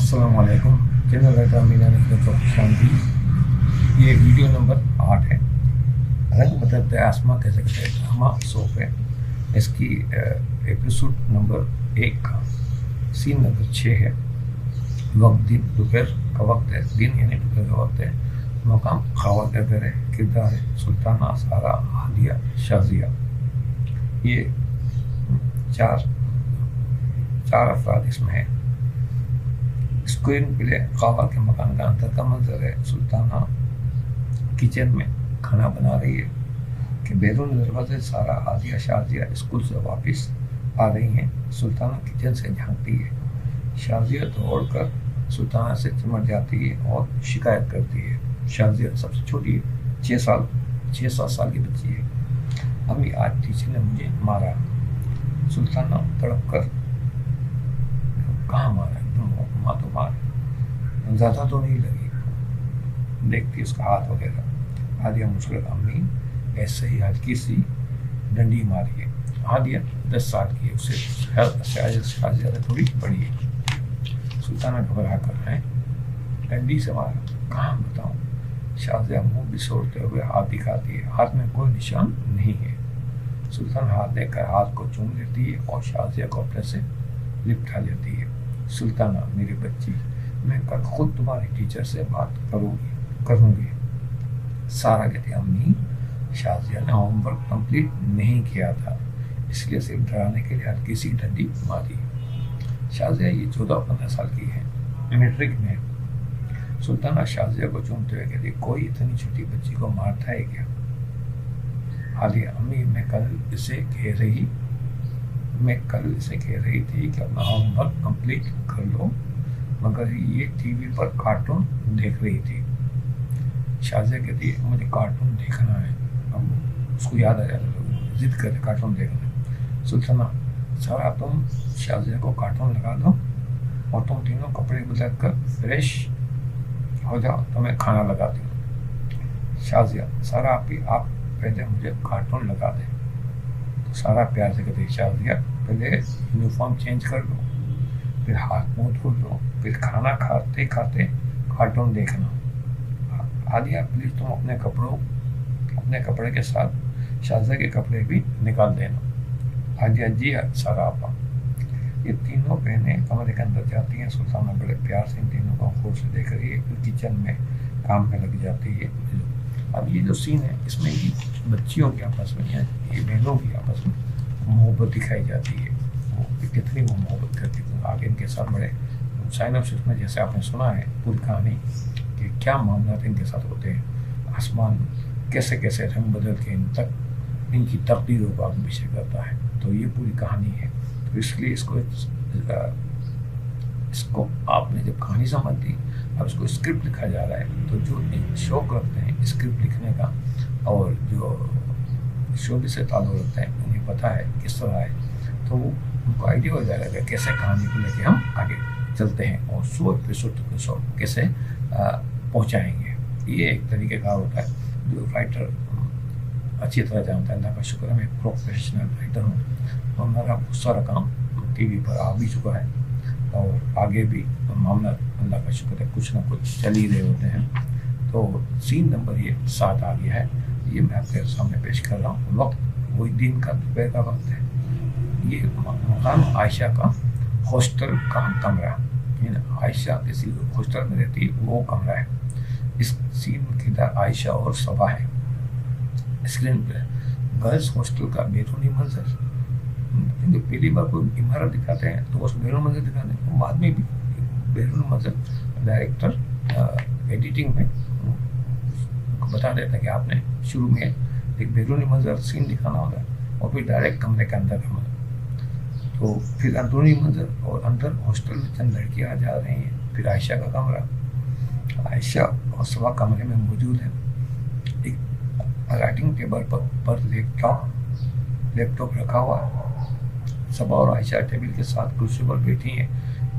السلام علیکم channel writer مینا نے شانتی یہ ویڈیو نمبر 8 ہے. رنگ بدلتا ہے آسماں کیسے کہتے ہیں ہما صوف ہے. اس کی ایپیسوڈ نمبر 1 کا سین نمبر 6 ہے. وقت دن دوپہر کا وقت ہے. دن یعنی دوپہر کا وقت ہے. مقام خواہ کہتے ہے. کردار ہے سلطانہ، سارا، عالیہ، شازیہ. یہ چار افراد اس میں ہیں. اسکرین پلے خواہ کے مکان کا اندر کا منظر ہے. سلطانہ کچن میں کھانا بنا رہی ہے کہ بیرون دروازے سارا، عالیہ، شازیہ اسکول سے واپس آ رہی ہیں. سلطانہ کچن سے جھانکتی ہے. شازیہ دوڑ کر سلطانہ سے چمٹ جاتی ہے اور شکایت کرتی ہے. شازیہ سب سے چھوٹی ہے، 6-7 سال کی بچی ہے. امی آج ٹیچر نے مجھے مارا. سلطانہ تڑپ کر کہاں مارا؟ ماں تو مار زیادہ تو نہیں لگی. دیکھتی اس کا ہاتھ وغیرہ. عالیہ مسکرا، امی ایسے ہی ہلکی سی ڈنڈی ماری ہے. عالیہ 10 سال کی ہے، اسے شازیہ تھوڑی بڑی ہے. سلطانہ گھبرا کر ہے ڈنڈی سے مارا؟ کہاں بتاؤں؟ شازیہ منہ بسوڑتے ہوئے ہاتھ دکھاتی ہے. ہاتھ میں کوئی نشان نہیں ہے. سلطانہ ہاتھ دے کر ہاتھ کو چوم لیتی ہے اور شازیہ کو اپنے سے لپٹا لیتی ہے. سلطانہ میری بچی، میں کل خود تمہاری ٹیچر سے بات کروں گی. سارا کہتی ہے، امی شازیہ نے ہوم ورک کمپلیٹ نہیں کیا تھا، اس لیے صرف ڈرانے کے لیے ہلکی سی ڈنڈی ماری. شازیہ یہ 14-15 سال کی ہے، میٹرک میں. سلطانہ شازیہ کو چومتے ہوئے کہتی، کوئی اتنی چھوٹی بچی کو مارتا ہے کیا؟ عالیہ، امی میں کل اسے کہہ رہی تھی کہ اپنا ہوم ورک کمپلیٹ کر لو، مگر یہ ٹی وی پر کارٹون دیکھ رہی تھی. شازیہ کہتی ہے، مجھے کارٹون دیکھنا ہے. اب اس کو یاد آ جاتا ہے، ضد کرتے کارٹون دیکھنا ہے. سلطانہ، سارا تم شازیہ کو کارٹون لگا دو اور تم تینوں کپڑے بدل کر فریش ہو جاؤ، تو میں کھانا لگاتی ہوں. شازیہ، سارا آپ پہلے مجھے کارٹون لگا دیں. سارا پیار سے کہتے، شازیہ پہلے یونیفارم چینج کر لو، پھر ہاتھ منہ دھو لو، پھر کھانا کھاتے کھاتے کارٹون دیکھنا. عالیہ پلیز تم اپنے کپڑے کے ساتھ شازیہ کے کپڑے بھی نکال دینا. عالیہ، جی سارا آپا. یہ تینوں بہنیں کمرے کے اندر جاتی ہیں. سلطانہ بڑے پیار سے ان تینوں کو غور سے دیکھ رہی ہے، پھر کچن میں کام میں لگ جاتی ہے. اب یہ جو سین ہے اس میں یہ بچیوں کے آپس میں، یہ بہنوں کی آپس میں محبت دکھائی جاتی ہے. وہ کتنی وہ محبت کرتی تھی. آگے ان کے ساتھ بڑے سائنوپسس میں جیسے آپ نے سنا ہے پوری کہانی کہ کیا معاملات ان کے ساتھ ہوتے ہیں. آسمان کیسے کیسے رنگ بدل کے ان کی تقدیروں کو آگے پیچھے کرتا ہے. تو یہ پوری کہانی ہے. تو اس لیے اس کو آپ نے جب کہانی سمجھ لی، اب اس کو اسکرپٹ لکھا جا رہا ہے. تو جو شوق رکھتے ہیں اسکرپٹ لکھنے کا اور جو شعبے سے تعلق رکھتے ہیں، انہیں پتہ ہے کس طرح ہے، تو وہ ان کو آئیڈیا ہو جائے گا کہ کیسے کہانی کو لے کے ہم آگے چلتے ہیں اور 100 ایپیسوڈ تک کو کیسے پہنچائیں گے. یہ ایک طریقہ کار ہوتا ہے جو رائٹر اچھی طرح جانتا ہے. اللہ کا شکر ہے میں ایک پروفیشنل رائٹر ہوں اور میرا بہت سارا کام ٹی وی پر آ بھی چکا ہے اور آگے بھی معاملہ اللہ کا شکر ہے کچھ نہ کچھ چل ہی رہے ہوتے ہیں. تو سین نمبر یہ 7 آ گیا ہے. یہ میں آپ کے سامنے پیش کر رہا ہوں. وقت وہی دن کا دوپہر کا وقت ہے. یہ مکان عائشہ کا ہاسٹل کا کمرہ، یعنی عائشہ کسی ہاسٹل میں رہتی وہ کمرہ ہے. اس سین میں کردار عائشہ اور صبا ہے. اسکرین پہ گرلز ہاسٹل کا بیرونی منظر. کیونکہ پہلی بار کوئی عمارت دکھاتے ہیں تو اس بیرون منظر دکھاتے ہیں، بعد میں بھی بیرون منظر ڈائریکٹر ایڈیٹنگ میں بتا دیتا ہے کہ آپ نے شروع میں ایک بیرونی منظر سین دکھانا ہوگا اور پھر ڈائریکٹ کمرے کے اندر کا منظر. تو پھر اندرونی منظر اور اندر ہاسٹل میں چند لڑکیاں آ جا رہی ہیں. پھر عائشہ کا کمرہ. عائشہ اور صبا کمرے میں موجود ہیں. ایک رائٹنگ ٹیبل پر لیپ ٹاپ رکھا ہوا ہے. صبا اور عائشہ ٹیبل کے ساتھ کرسی پر بیٹھی ہیں.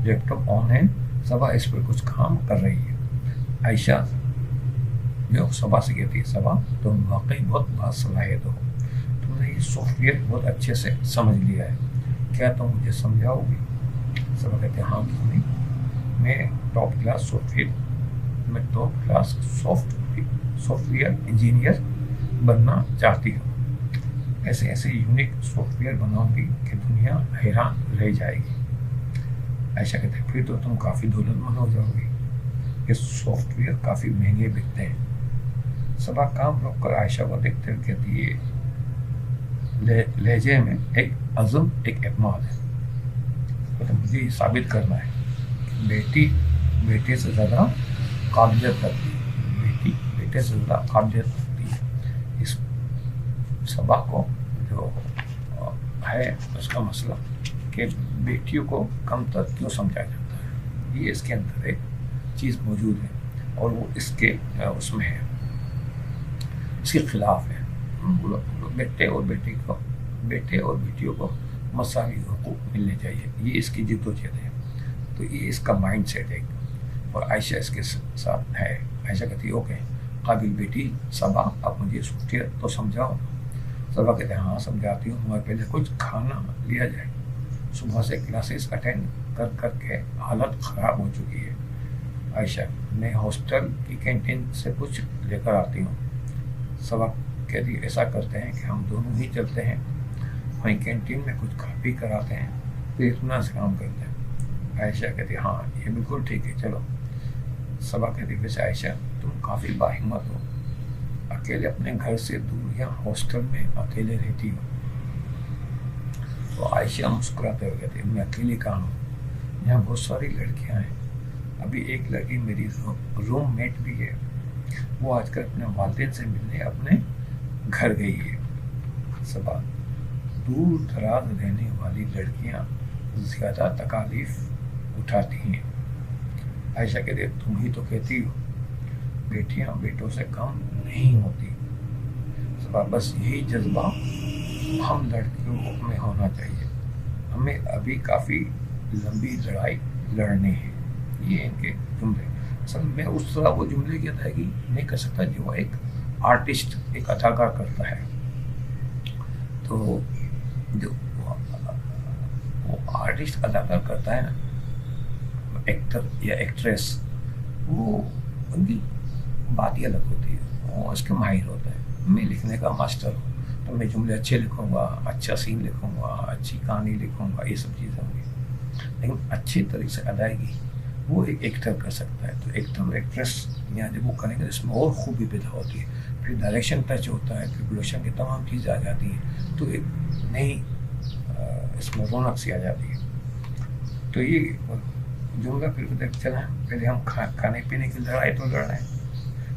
لیپ ٹاپ آن ہے. صبا اس پر کچھ کام کر رہی ہے. عائشہ جو صبا سے کہتی ہے، صبا تم واقعی بہت باصلاحیت ہو، تم نے یہ سافٹ ویئر بہت اچھے سے سمجھ لیا ہے، کیا تم مجھے سمجھاؤ گی؟ صبا کہتے ہیں، ہاں کیوں نہیں. میں top class soft where engineer بننا چاہتی ہوں. ایسے ایسے یونیک سافٹ ویئر بناؤں گی کہ دنیا حیران رہ جائے گی. عائشہ کہتے ہیں پھر تو تم کافی دولت مند ہو جاؤ گی. یہ سافٹ ویئر کافی مہنگے بکتے ہیں. صبا کام روک کر عائشہ کو دیکھتے ہوئے کہتی ہے لہجے میں ایک عزم ایک اعتماد ہے. تو مجھے یہ ثابت کرنا ہے کہ بیٹی بیٹے سے زیادہ قابلیت رکھتی ہے. بیٹی بیٹے سے زیادہ قابلیت رکھتی ہے. اس صبا کو جو ہے اس کا مسئلہ کہ بیٹیوں کو کم تر کیوں سمجھا جاتا ہے، یہ اس کے اندر ایک چیز موجود ہے اور وہ اس کے اس میں ہے، اس کے خلاف ہے. بیٹے اور بیٹیوں کو مساوی حقوق ملنے چاہیے، یہ اس کی جد و جہد ہے. تو یہ اس کا مائنڈ سیٹ ہے. اور عائشہ اس کے ساتھ ہے. عائشہ کہتی ہے اوکے قابل بیٹی صبا اب مجھے سوچے تو سمجھاؤ. صبا کہتے ہیں ہاں سمجھاتی ہوں، مگر پہلے کچھ کھانا لیا جائے. صبح سے کلاسز اٹینڈ کر کے حالت خراب ہو چکی ہے. عائشہ میں ہاسٹل کی کینٹین سے کچھ لے کر آتی ہوں. صبا کہتی ایسا کرتے ہیں کہ ہم دونوں ہی چلتے ہیں، وہیں کینٹین میں کچھ کھا پی کر آتے ہیں، پھر اتنا سے کام کرتے ہیں. عائشہ کہتی ہاں یہ بالکل ٹھیک ہے چلو. صبا کہتی ویسے عائشہ تم کافی باہمت ہو، اکیلے اپنے گھر سے دور یا ہاسٹل میں اکیلے رہتی ہو. تو عائشہ مسکراتے ہوئے کہتی میں اکیلی کہاں ہوں، یہاں بہت ساری لڑکیاں ہیں. ابھی ایک لڑکی میری روم میٹ بھی ہے، وہ آج کل اپنے والدین سے ملنے اپنے گھر گئی ہے. صبا دور دراز رہنے والی لڑکیاں زیادہ تکالیف اٹھاتی ہیں. عائشہ کہتے تم ہی تو کہتی ہو بیٹیاں بیٹوں سے کم نہیں ہوتی. صبا بس یہی جذبہ ہم لڑکیوں میں ہونا چاہیے. ہمیں ابھی کافی لمبی لڑائی لڑنی ہے. یہ ان کے جملے. اصل میں اس طرح وہ جملے کی ادائیگی نہیں کر سکتا جو ایک آرٹسٹ ایک اداکار کرتا ہے. تو جو وہ آرٹسٹ اداکار کرتا ہے نا، ایکٹر یا ایکٹریس، وہ ان کی بات ہی الگ ہوتی ہے. وہ اس کے ماہر ہوتا ہے. میں لکھنے کا ماسٹر ہوں تو میں جملے اچھے لکھوں گا، اچھا سین لکھوں گا، اچھی کہانی لکھوں گا، یہ سب چیزیں ہوں گی. لیکن اچھی طریقے سے ادائیگی وہ ایک ایکٹر کر سکتا ہے. تو ایکٹر اور ایکٹریس یہاں جب وہ کریں گے اس میں اور خوبی پیدا ہوتی ہے. پھر ڈائریکشن ٹچ ہوتا ہے، پھر پروڈکشن کی تمام چیزیں آ جاتی ہیں، تو ایک نئی اس میں رونق سی آ جاتی ہے. تو یہ جملہ پھر چلا پہلے ہم کھانے پینے کی لڑائی تو لڑ رہے ہیں.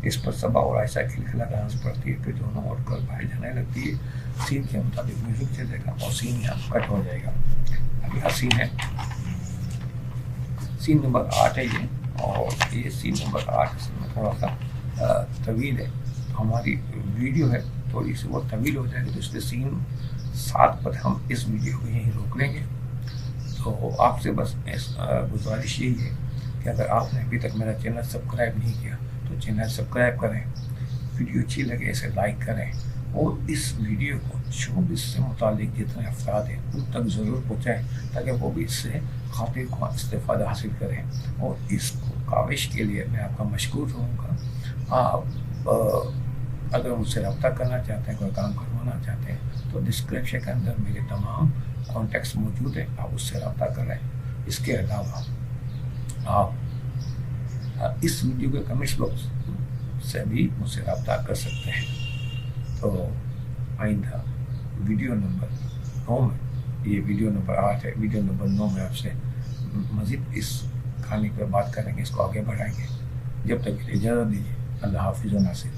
اس پر صبا اور عائشہ کھلکھلا کر ہنس پڑتی ہے. پھر دونوں اٹھ کر باہر جانے لگتی ہے. سین کے مطابق میوزک چلے گا اور سین یہاں کٹ ہو جائے گا. اب یہاں سین ہے، سین نمبر 8 ہے یہ، اور یہ سین نمبر 8 اس میں تھوڑا سا طویل ہے. ہماری ویڈیو ہے تھوڑی سی وہ طویل ہو جائے گی، تو اس لیے سین 7 پر ہم اس ویڈیو کو یہیں روک لیں گے. تو آپ سے بس گزارش یہی ہے کہ اگر آپ نے ابھی تک میرا چینل سبسکرائب نہیں کیا تو چینل سبسکرائب کریں، ویڈیو اچھی لگے اسے لائک کریں، اور اس ویڈیو کو شوبز سے متعلق جتنے افراد ہیں ان تک ضرور پہنچائیں تاکہ وہ بھی اس سے خاطر خواہ استفادہ حاصل کریں. اور اس کاوش کے لیے میں آپ کا مشکور رہوں گا. آپ اگر مجھ سے رابطہ کرنا چاہتے ہیں، کوئی کام کروانا چاہتے ہیں، تو ڈسکرپشن کے اندر میرے تمام کانٹیکٹس موجود ہیں، آپ اس سے رابطہ کریں. اس کے علاوہ آپ اس ویڈیو کے کمنٹس باکس سے بھی مجھ سے رابطہ کر سکتے ہیں. تو آئندہ ویڈیو نمبر 9 میں، یہ ویڈیو نمبر 8 ہے، ویڈیو نمبر 9 میں آپ سے مزید اس کہانی پر بات کریں گے، اس کو آگے بڑھائیں گے. جب تک کے لیے اجازت دیجیے. اللہ حافظ و ناصر.